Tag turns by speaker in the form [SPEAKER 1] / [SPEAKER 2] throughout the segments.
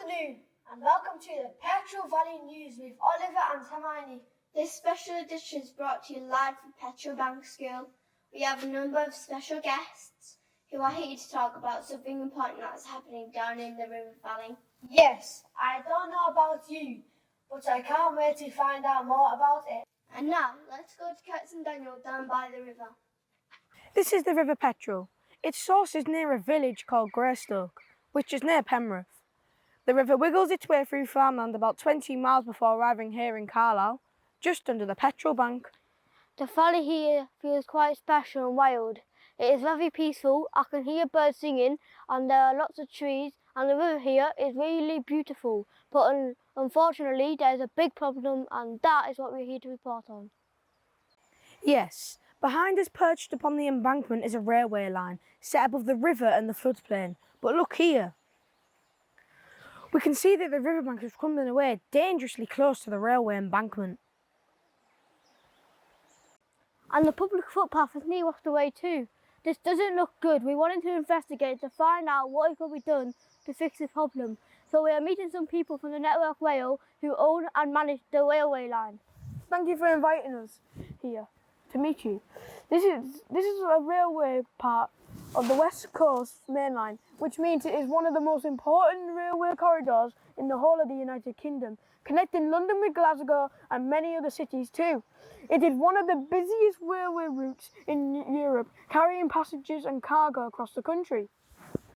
[SPEAKER 1] afternoon and welcome to the Petteril Valley News with Oliver and Hermione.
[SPEAKER 2] This special edition is brought to you live from Petteril Bank School. We have a number of special guests who are here to talk about something important that's happening down in the River Valley.
[SPEAKER 1] Yes, I don't know about you, but I can't wait to find out more about it.
[SPEAKER 2] And now, let's go to Curtis and Daniel down by the river.
[SPEAKER 3] This is the River Petteril. Its source is near a village called Greystoke, which is near Penrith. The river wiggles its way through farmland about 20 miles before arriving here in Carlisle, just under the Petteril Bank.
[SPEAKER 4] The valley here feels quite special and wild. It is very peaceful. I can hear birds singing and there are lots of trees, and the river here is really beautiful. But unfortunately there is a big problem, and that is what we're here to report on.
[SPEAKER 3] Yes, behind us perched upon the embankment is a railway line set above the river and the floodplain. But look here. We can see that the riverbank is crumbling away dangerously close to the railway embankment.
[SPEAKER 4] And the public footpath is near washed away too. This doesn't look good. We wanted to investigate to find out what could be done to fix the problem. So we are meeting some people from the Network Rail who own and manage the railway line.
[SPEAKER 3] Thank you for inviting us here to meet you. This is a railway part of the West Coast Main Line, which means it is one of the most important railway corridors in the whole of the United Kingdom, connecting London with Glasgow and many other cities too. It is one of the busiest railway routes in Europe, carrying passengers and cargo across the country.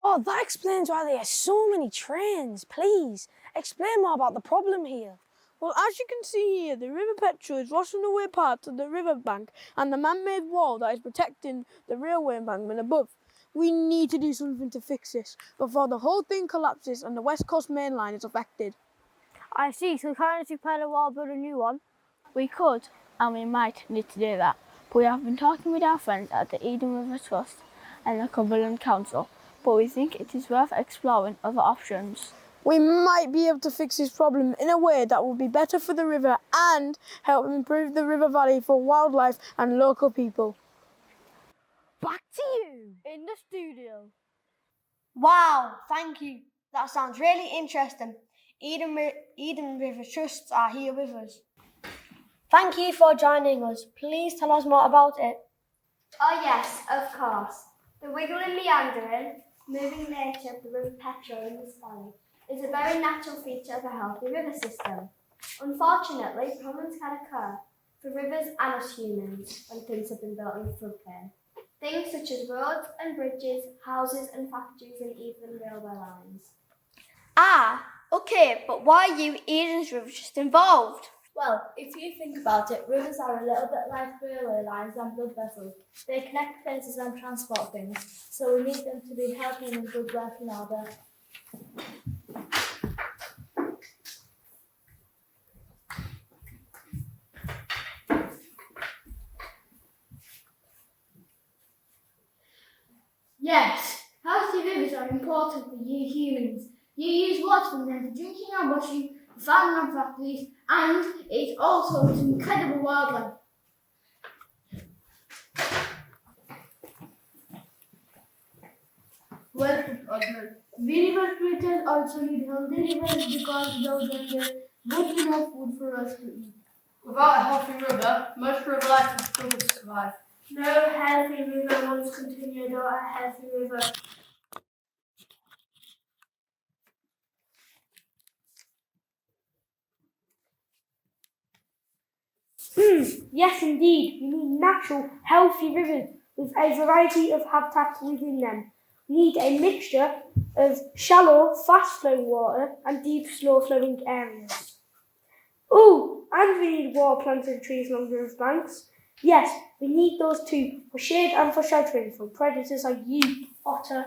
[SPEAKER 3] Oh, that explains why there are so many trains. Please, explain more about the problem here. Well, as you can see here, the River Petteril is washing away parts of the riverbank and the man-made wall that is protecting the railway embankment above. We need to do something to fix this before the whole thing collapses and the West Coast Main Line is affected.
[SPEAKER 4] I see, so we can't just repair the wall, build a new one? We could, and we might need to do that. But we have been talking with our friends at the Eden River Trust and the Cumberland Council, but we think it is worth exploring other options.
[SPEAKER 3] We might be able to fix this problem in a way that will be better for the river and help improve the river valley for wildlife and local people.
[SPEAKER 4] Back to you in the studio.
[SPEAKER 1] Wow, thank you. That sounds really interesting. Eden River Trusts are here with us. Thank you for joining us. Please tell us more about it.
[SPEAKER 2] Oh yes, of course. The wiggling, meandering, moving nature of the River Petteril in this valley is a very natural feature of a healthy river system. Unfortunately, problems can occur for rivers and us humans when things have been built in the floodplain. Things such as roads and bridges, houses and factories, and even railway lines. Ah, okay, but why are you Eden's River Trust involved?
[SPEAKER 5] Well, if you think about it, rivers are a little bit like railway lines and blood vessels. They connect places and transport things, so we need them to be healthy and in good working order.
[SPEAKER 6] Yes, healthy rivers are important for you humans. You use water from them for drinking and washing, for farming and factories, and it's also an incredible wildlife. Well put, Osmond. We river creatures also need healthy rivers because without them there won't be enough food for us to eat.
[SPEAKER 7] Without a healthy river, most river life will struggle to survive.
[SPEAKER 6] No healthy river won't continue without a healthy river.
[SPEAKER 5] Yes, indeed. We need natural, healthy rivers with a variety of habitats within them. We need a mixture of shallow, fast-flowing water and deep, slow-flowing areas. Oh, and we need water plants and trees along the river banks. Yes, we need those too, for shade and for sheltering from predators like you, otter.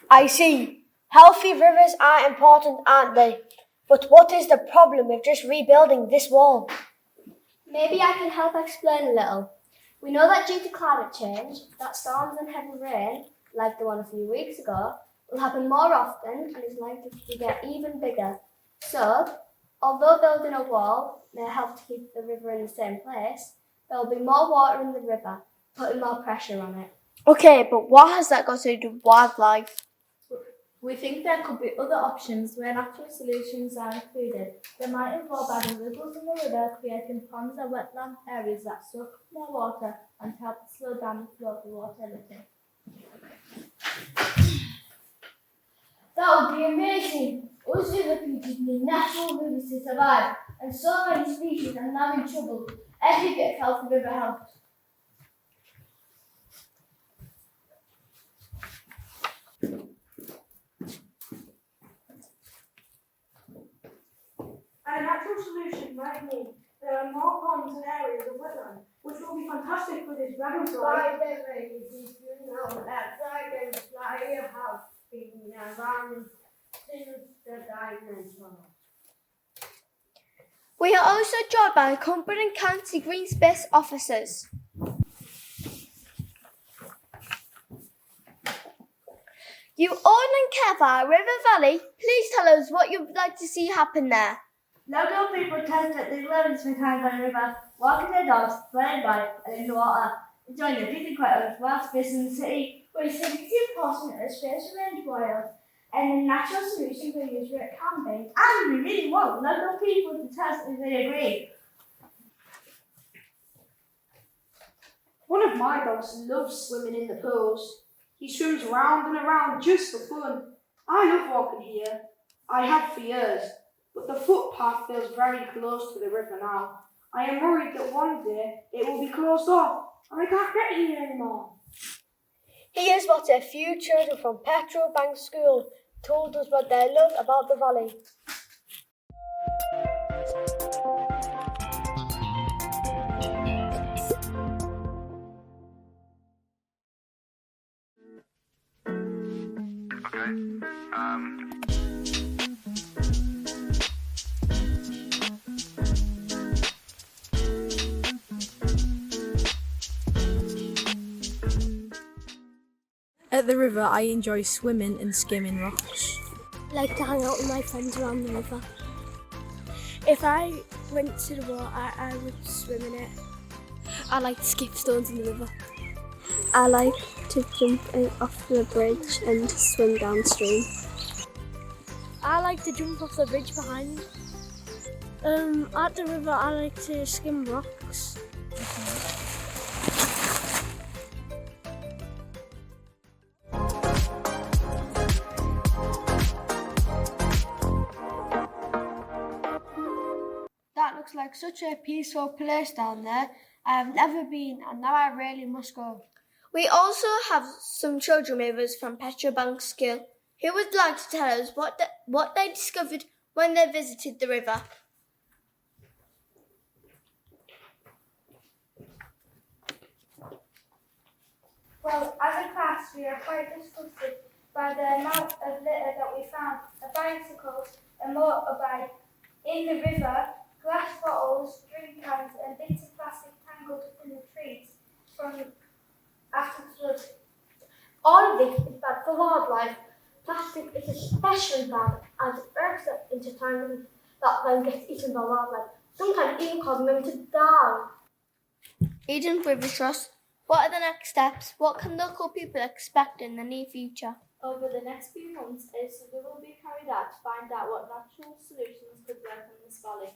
[SPEAKER 1] I see. Healthy rivers are important, aren't they? But what is the problem with just rebuilding this wall?
[SPEAKER 2] Maybe I can help explain a little. We know that due to climate change, that storms and heavy rain, like the one a few weeks ago, will happen more often and is likely to get even bigger. So, although building a wall may help to keep the river in the same place, there will be more water in the river, putting more pressure on it.
[SPEAKER 1] Okay, but what has that got to do with wildlife?
[SPEAKER 8] We think there could be other options where natural solutions are included. They might involve adding ripples in the river, creating ponds or wetland areas that soak up more water and help slow down the flow of the water a little.
[SPEAKER 6] That would be amazing. Us river creatures need natural rivers to survive, and so many species are now in trouble. Every bit of healthy river helps.
[SPEAKER 5] And a natural solution might mean there are more ponds and areas of wetland, which will be fantastic for this dragonfly.
[SPEAKER 6] By the way, did you know that dragonfly have been around since the dinosaurs?
[SPEAKER 2] We are also joined by Cumberland County Green Space officers. You own and care for River Valley. Please tell us what you would like to see happen there.
[SPEAKER 6] Local people tell us that they love to spend time by the river, walking their dogs, playing by, and in the water, enjoying the peace and quiet of wild space in the city. We think it's important that the space remains wild, and a natural solution for use where it can be. And we really want local people to tell us if they agree.
[SPEAKER 5] One of my dogs loves swimming in the pools. He swims round and around just for fun. I love walking here. I have for years, but the footpath feels very close to the river now. I am worried that one day it will be closed off and I can't get here anymore.
[SPEAKER 1] Here's what a few children from Petteril Bank School told us what they love about the valley.
[SPEAKER 3] At the river, I enjoy swimming and skimming rocks.
[SPEAKER 4] I like to hang out with my friends around the river.
[SPEAKER 3] If I went to the water, I would swim in it. I like to skip stones in the river.
[SPEAKER 4] I like to jump off the bridge and swim downstream.
[SPEAKER 3] I like to jump off the bridge behind. At the river, I like to skim rocks.
[SPEAKER 1] That looks like such a peaceful place down there. I have never been and now I really must go.
[SPEAKER 2] We also have some children with us from Petteril Bank School who would like to tell us what they discovered when they visited the river.
[SPEAKER 9] Well, as a class, we are quite disgusted by the amount of litter that we found of bicycles and motorbikes in the river, glass bottles, drink cans, and bits of plastic tangled up in the trees from after the flood.
[SPEAKER 6] All of this is bad for wildlife. Plastic is especially bad as it breaks up into tiny that then gets eaten by wildlife, sometimes even causing them to die.
[SPEAKER 2] Eden River Trust, what are the next steps? What can local people expect in the near future?
[SPEAKER 8] Over the next few months, a survey will be carried out to find out what natural solutions could work in this valley.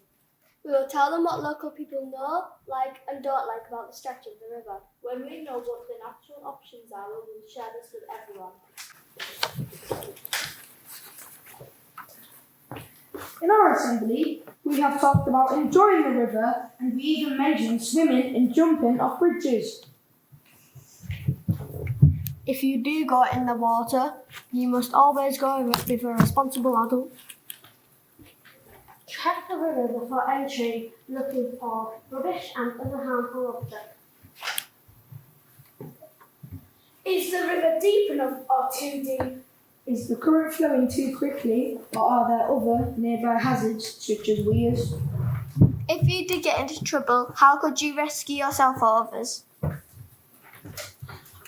[SPEAKER 2] We will tell them what local people know, like and don't like about the stretch of the river.
[SPEAKER 8] When we know what the natural options are, we will share this with everyone.
[SPEAKER 5] In our assembly, we have talked about enjoying the river and we even mentioned swimming and jumping off bridges.
[SPEAKER 1] If you do go in the water, you must always go with a responsible adult.
[SPEAKER 6] Check the river before entering, looking for rubbish and other harmful objects.
[SPEAKER 5] Is the river deep enough or too deep? Is the current flowing too quickly or are there other nearby hazards such as weirs?
[SPEAKER 2] If you did get into trouble, how could you rescue yourself or others?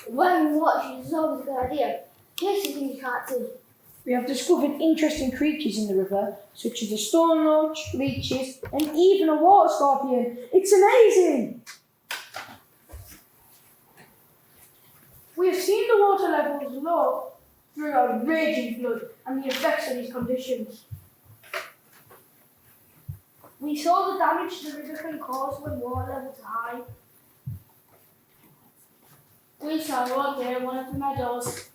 [SPEAKER 6] When watching is always a good idea. Here's the thing you can't see.
[SPEAKER 5] We have discovered interesting creatures in the river, such as a stone roach, leeches, and even a water scorpion. It's amazing! We have seen the water levels low through a raging flood and the effects of these conditions. We saw the damage the river can cause when water levels are high.
[SPEAKER 7] We saw water in one of the meadows.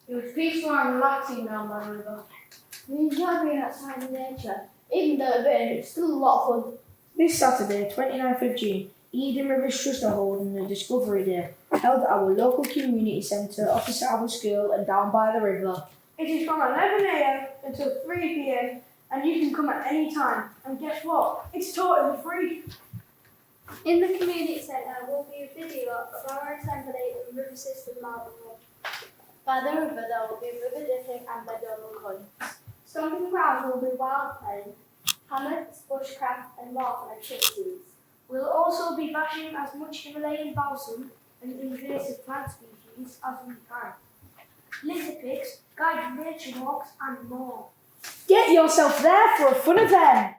[SPEAKER 7] It was peaceful and relaxing down by the river.
[SPEAKER 8] We enjoy being outside in nature. Even though it rained, it's still a lot of fun.
[SPEAKER 5] This Saturday, 29th of June, Eden Rivers Trust are holding a Discovery Day, held at our local community centre opposite our school and down by the river. It is from 11 a.m. until 3 p.m. and you can come at any time. And guess what? It's totally free.
[SPEAKER 2] In the community centre will be a video of our assembly in the river system mountain walk.
[SPEAKER 8] By the river, there will be river dipping and meadow hunts.
[SPEAKER 2] Stomping ground will be wild playing, hammocks, bushcraft and more fun activities.
[SPEAKER 5] We'll also be bashing as much Himalayan balsam and invasive plant species as we can. Lizard picks, guided nature walks and more. Get yourself there for a fun event!